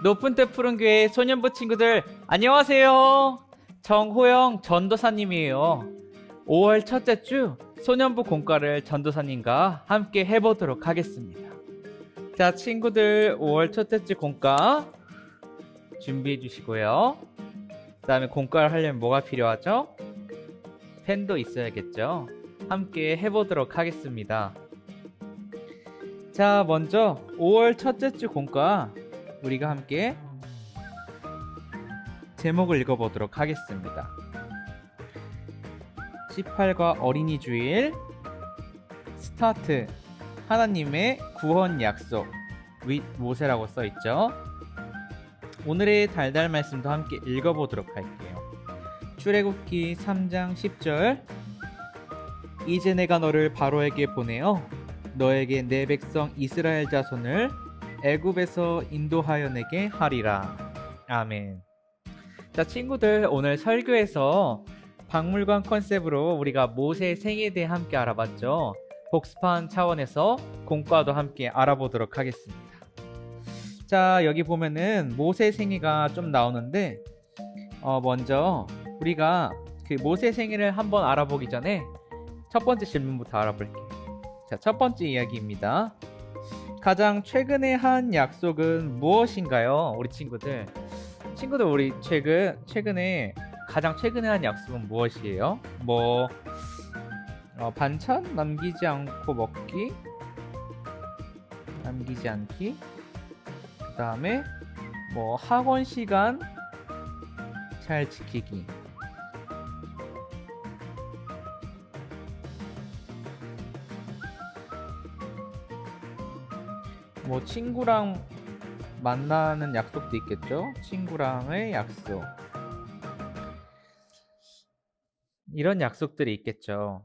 높은 뜻 푸른 교회 소년부 친구들 안녕하세요. 정호영 전도사님이에요. 5월 첫째 주 소년부 공과를 전도사님과 함께 해보도록 하겠습니다. 자, 친구들 5월 첫째 주 공과 준비해 주시고요. 그 다음에 공과를 하려면 뭐가 필요하죠? 펜도 있어야겠죠. 함께 해보도록 하겠습니다. 자, 먼저 5월 첫째 주 공과 우리가 함께 제목을 읽어보도록 하겠습니다. 18과 어린이 주일 스타트 하나님의 구원 약속 윗 모세라고 써있죠. 오늘의 달달 말씀도 함께 읽어보도록 할게요. 출애굽기 3장 10절 이제 내가 너를 바로에게 보내어 너에게 내 백성 이스라엘 자손을 애굽에서 인도하여 내게 하리라. 아멘. 자, 친구들 오늘 설교에서 박물관 컨셉으로 우리가 모세의 생에 대해 함께 알아봤죠. 복습한 차원에서 공과도 함께 알아보도록 하겠습니다. 자, 여기 보면은 모세 생애가 좀 나오는데 먼저 우리가 그 모세 생애를 한번 알아보기 전에 첫 번째 질문부터 알아볼게요. 자, 첫 번째 이야기입니다. 가장 최근에 한 약속은 무엇인가요? 우리 친구들 우리 최근에 가장 최근에 한 약속은 무엇이에요? 반찬 남기지 않고 먹기, 남기지 않기, 그 다음에 학원 시간 잘 지키기. 친구랑 만나는 약속도 있겠죠? 친구랑의 약속. 이런 약속들이 있겠죠.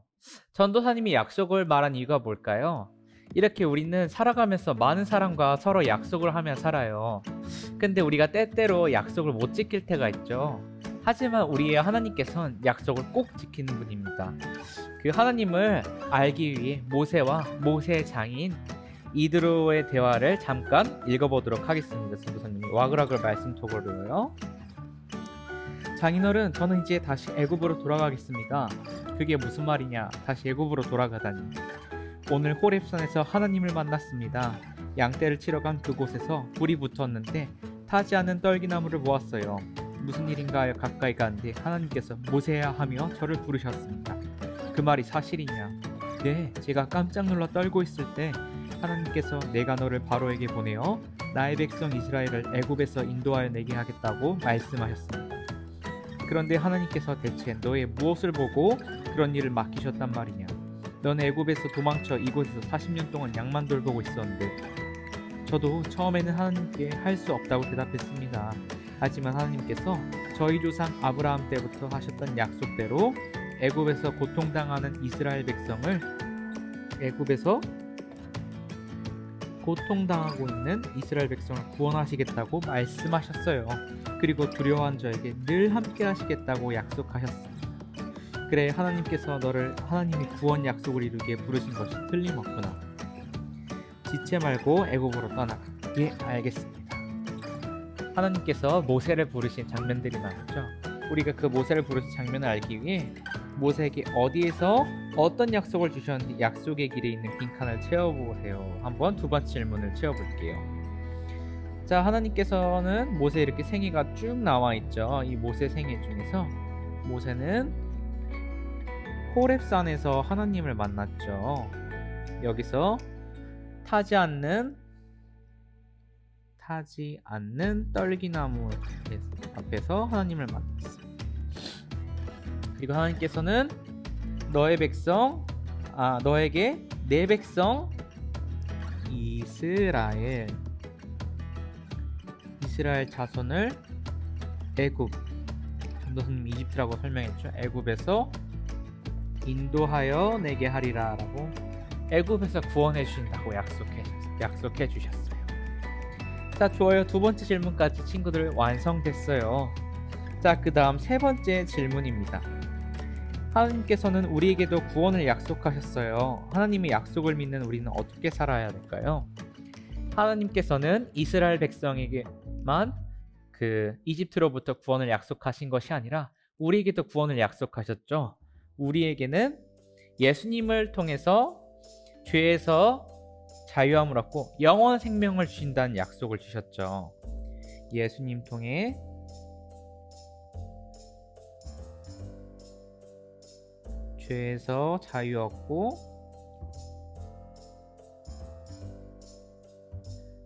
전도사님이 약속을 말한 이유가 뭘까요? 이렇게 우리는 살아가면서 많은 사람과 서로 약속을 하며 살아요. 근데 우리가 때때로 약속을 못 지킬 때가 있죠. 하지만 우리의 하나님께서는 약속을 꼭 지키는 분입니다. 그 하나님을 알기 위해 모세와 모세의 장인 이드로의 대화를 잠깐 읽어보도록 하겠습니다. 전도사님이 와글와글 말씀 토글로요. 장인어른, 저는 이제 다시 애굽으로 돌아가겠습니다. 그게 무슨 말이냐? 다시 애굽으로 돌아가다니. 오늘 호렙산에서 하나님을 만났습니다. 양떼를 치러 간 그곳에서 불이 붙었는데 타지 않는 떨기나무를 모았어요. 무슨 일인가 하여 가까이 가는데 하나님께서 모세야 하며 저를 부르셨습니다. 그 말이 사실이냐? 네, 제가 깜짝 놀라 떨고 있을 때 하나님께서 내가 너를 바로에게 보내어 나의 백성 이스라엘을 애굽에서 인도하여 내게 하겠다고 말씀하셨습니다. 그런데 하나님께서 대체 너의 무엇을 보고 그런 일을 맡기셨단 말이냐? 너는 애굽에서 도망쳐 이곳에서 40년 동안 양만 돌보고 있었는데. 저도 처음에는 하나님께 할 수 없다고 대답했습니다. 하지만 하나님께서 저희 조상 아브라함 때부터 하셨던 약속대로 애굽에서 고통당하는 이스라엘 백성을 애굽에서 고통당하고 있는 이스라엘 백성을 구원하시겠다고 말씀하셨어요. 그리고 두려워한 저에게 늘 함께 하시겠다고 약속하셨습니다. 그래, 하나님께서 너를 하나님의 구원 약속을 이루기에 부르신 것이 틀림없구나. 지체 말고 애굽으로 떠나가. 예, 알겠습니다. 하나님께서 모세를 부르신 장면들이 나왔죠. 우리가 그 모세를 부르신 장면을 알기 위해 모세에게 어디에서 어떤 약속을 주셨는지 약속의 길에 있는 빈칸을 채워보세요. 한번 두 번째 질문을 채워볼게요. 자, 하나님께서는 모세 이렇게 생애가 쭉 나와 있죠. 이 모세 생애 중에서 모세는 호렙산에서 하나님을 만났죠. 여기서 타지 않는 떨기나무 앞에서 하나님을 만났어요. 그리고 하나님께서는 너에게 내 백성 이스라엘 자손을 애굽, 전도사님 이집트라고 설명했죠. 애굽에서 인도하여 내게 하리라 라고 애굽에서 구원해 주신다고 약속해 주셨어요. 자, 좋아요. 두 번째 질문까지 친구들 완성됐어요. 자, 그 다음 세 번째 질문입니다. 하나님께서는 우리에게도 구원을 약속하셨어요. 하나님의 약속을 믿는 우리는 어떻게 살아야 될까요? 하나님께서는 이스라엘 백성에게 하나님만 그 이집트로부터 구원을 약속하신 것이 아니라 우리에게도 구원을 약속하셨죠. 우리에게는 예수님을 통해서 죄에서 자유함을 얻고 영원한 생명을 주신다는 약속을 주셨죠. 예수님 통해 죄에서 자유 얻고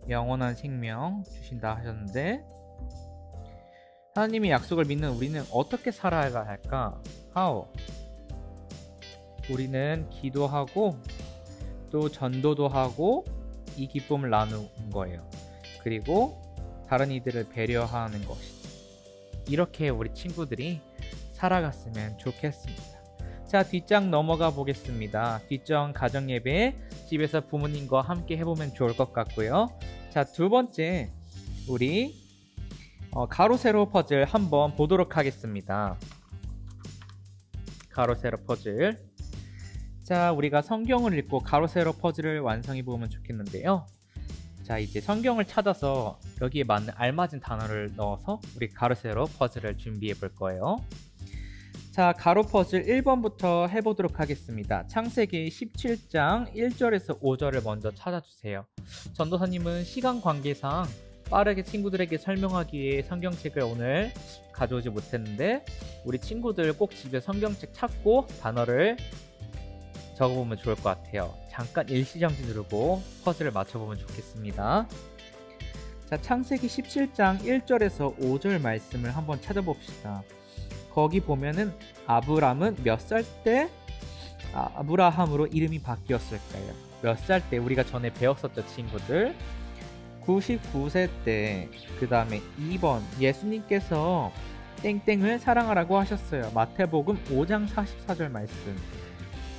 영원한 생명 주신다 하셨는데, 하나님의 약속을 믿는 우리는 어떻게 살아야 할까? How? 우리는 기도하고 또 전도도 하고 이 기쁨을 나누는 거예요. 그리고 다른 이들을 배려하는 것이죠. 이렇게 우리 친구들이 살아갔으면 좋겠습니다. 자, 뒷장 넘어가 보겠습니다. 뒷장 가정예배 집에서 부모님과 함께 해보면 좋을 것 같고요. 자, 두 번째 우리 가로 세로 퍼즐 한번 보도록 하겠습니다. 가로 세로 퍼즐. 자, 우리가 성경을 읽고 가로 세로 퍼즐을 완성해 보면 좋겠는데요. 자, 이제 성경을 찾아서 여기에 맞는 알맞은 단어를 넣어서 우리 가로 세로 퍼즐을 준비해 볼 거예요. 자, 가로 퍼즐 1번부터 해보도록 하겠습니다. 창세기 17장 1절에서 5절을 먼저 찾아주세요. 전도사님은 시간 관계상 빠르게 친구들에게 설명하기 위해 성경책을 오늘 가져오지 못했는데, 우리 친구들 꼭 집에 성경책 찾고 단어를 적어보면 좋을 것 같아요. 잠깐 일시정지 누르고 퍼즐을 맞춰보면 좋겠습니다. 자, 창세기 17장 1절에서 5절 말씀을 한번 찾아봅시다. 거기 보면은 아브람은 몇 살 때 아브라함으로 이름이 바뀌었을까요? 몇 살 때? 우리가 전에 배웠었죠, 친구들. 99세 때. 그 다음에 2번, 예수님께서 땡땡을 사랑하라고 하셨어요. 마태복음 5장 44절 말씀.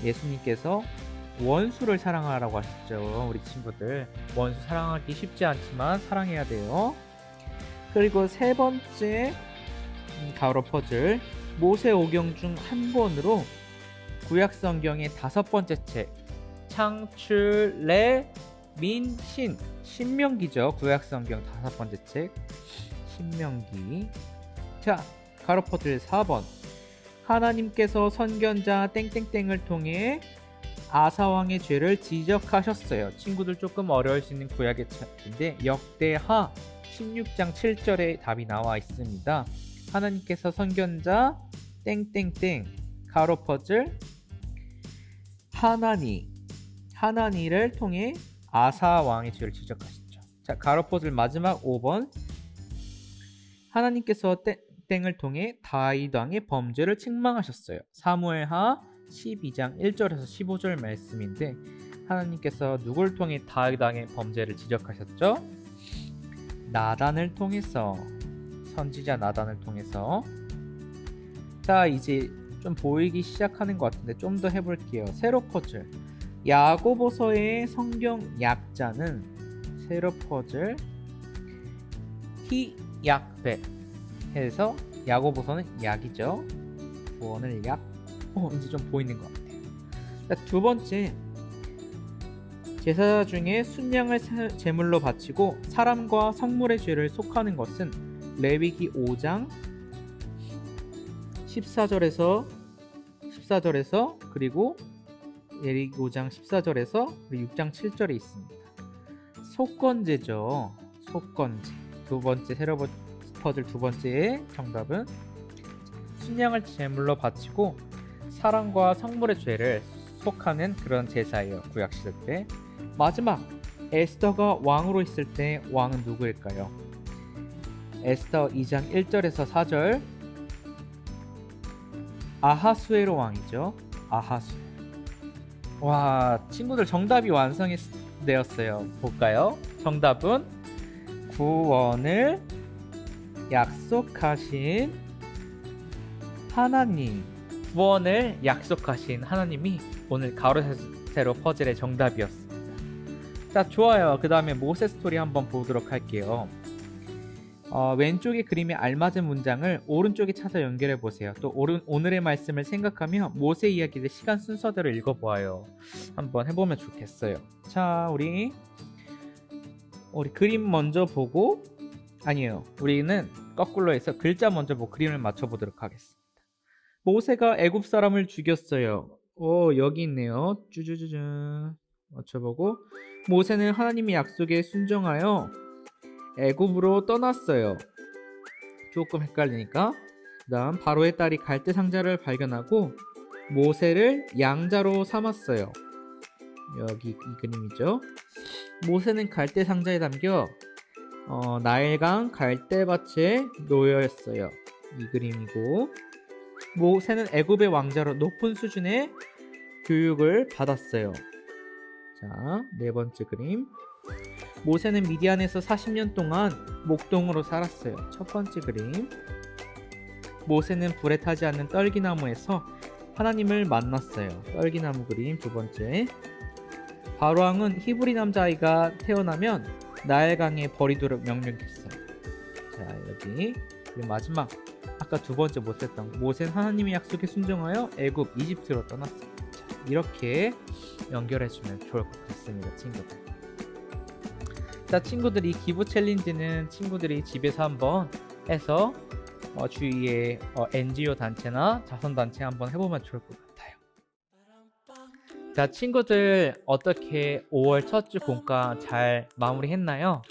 예수님께서 원수를 사랑하라고 하셨죠. 우리 친구들, 원수 사랑하기 쉽지 않지만 사랑해야 돼요. 그리고 세 번째 가로 퍼즐, 모세오경 중 한 권으로 구약성경의 5번째 책, 창출레민신, 신명기죠. 구약성경 5번째 책 신명기. 자, 가로 퍼즐 4번, 하나님께서 선견자 땡땡땡을 통해 아사왕의 죄를 지적하셨어요. 친구들 조금 어려울 수 있는 구약의 책인데 역대하 16장 7절에 답이 나와 있습니다. 하나님께서 선견자 땡땡땡 가로 퍼즐 하나니를 통해 아사 왕의 죄를 지적하셨죠. 자, 가로 퍼즐 마지막 5번, 하나님께서 땡을 통해 다윗 왕의 범죄를 책망하셨어요. 사무엘하 12장 1절에서 15절 말씀인데, 하나님께서 누굴 통해 다윗 왕의 범죄를 지적하셨죠? 나단을 통해서, 선지자 나단을 통해서. 자, 이제 좀 보이기 시작하는 것 같은데 좀 더 해볼게요. 세로 퍼즐, 야고보서의 성경 약자는 세로 퍼즐 히약베 해서, 야고보서는 약이죠. 구원을 약. 이제 좀 보이는 것 같아요. 자, 두 번째, 제사 중에 순양을 제물로 바치고 사람과 성물의 죄를 속하는 것은 레위기 5장 14절에서 그리고 레위기 5장 14절에서 6장 7절에 있습니다. 속건제죠. 속건제. 두 번째 세로 퍼즐 두 번째 정답은 순양을 제물로 바치고 사람과 성물의 죄를 속하는 그런 제사예요. 구약시대 때. 마지막, 에스더가 왕으로 있을 때 왕은 누구일까요? 에스더 2장 1절에서 4절, 아하수에로 왕이죠. 아하수. 와, 친구들 정답이 완성이 되었어요. 볼까요? 정답은 구원을 약속하신 하나님. 구원을 약속하신 하나님이 오늘 가로 세로 퍼즐의 정답이었습니다. 자, 좋아요. 그 다음에 모세 스토리 한번 보도록 할게요. 왼쪽의 그림에 알맞은 문장을 오른쪽에 찾아 연결해 보세요. 또 오늘의 말씀을 생각하며 모세 이야기를 시간 순서대로 읽어보아요. 한번 해보면 좋겠어요. 자, 우리 그림 먼저 보고 아니에요. 우리는 거꾸로 해서 글자 먼저 그림을 맞춰보도록 하겠습니다. 모세가 애굽 사람을 죽였어요. 여기 있네요. 쭈쭈쭈쭈. 맞춰보고 모세는 하나님의 약속에 순종하여 애굽으로 떠났어요. 조금 헷갈리니까. 그다음 바로의 딸이 갈대 상자를 발견하고 모세를 양자로 삼았어요. 여기 이 그림이죠. 모세는 갈대 상자에 담겨 나일강 갈대밭에 놓여있어요. 이 그림이고 모세는 애굽의 왕자로 높은 수준의 교육을 받았어요. 자, 네 번째 그림. 모세는 미디안에서 40년 동안 목동으로 살았어요. 첫 번째 그림. 모세는 불에 타지 않는 떨기나무에서 하나님을 만났어요. 떨기나무 그림 두 번째. 바로왕은 히브리 남자아이가 태어나면 나일강에 버리도록 명령했어요. 자, 여기 그리고 마지막 아까 두 번째 못했던 모세는 하나님의 약속에 순종하여 애굽 이집트로 떠났어요. 자, 이렇게 연결해주면 좋을 것 같습니다, 친구들. 자, 친구들이 기부 챌린지는 친구들이 집에서 한번 해서 주위에 NGO 단체나 자선단체 한번 해보면 좋을 것 같아요. 자, 친구들 어떻게 5월 첫 주 공과 잘 마무리했나요?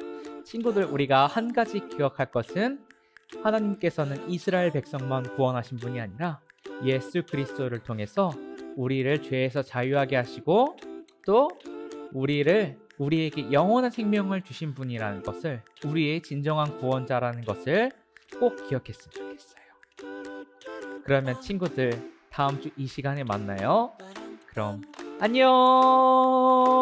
친구들 우리가 한 가지 기억할 것은 하나님께서는 이스라엘 백성만 구원하신 분이 아니라 예수 그리스도를 통해서 우리를 죄에서 자유하게 하시고 또 우리에게 영원한 생명을 주신 분이라는 것을, 우리의 진정한 구원자라는 것을 꼭 기억했으면 좋겠어요. 그러면 친구들 다음 주 이 시간에 만나요. 그럼 안녕.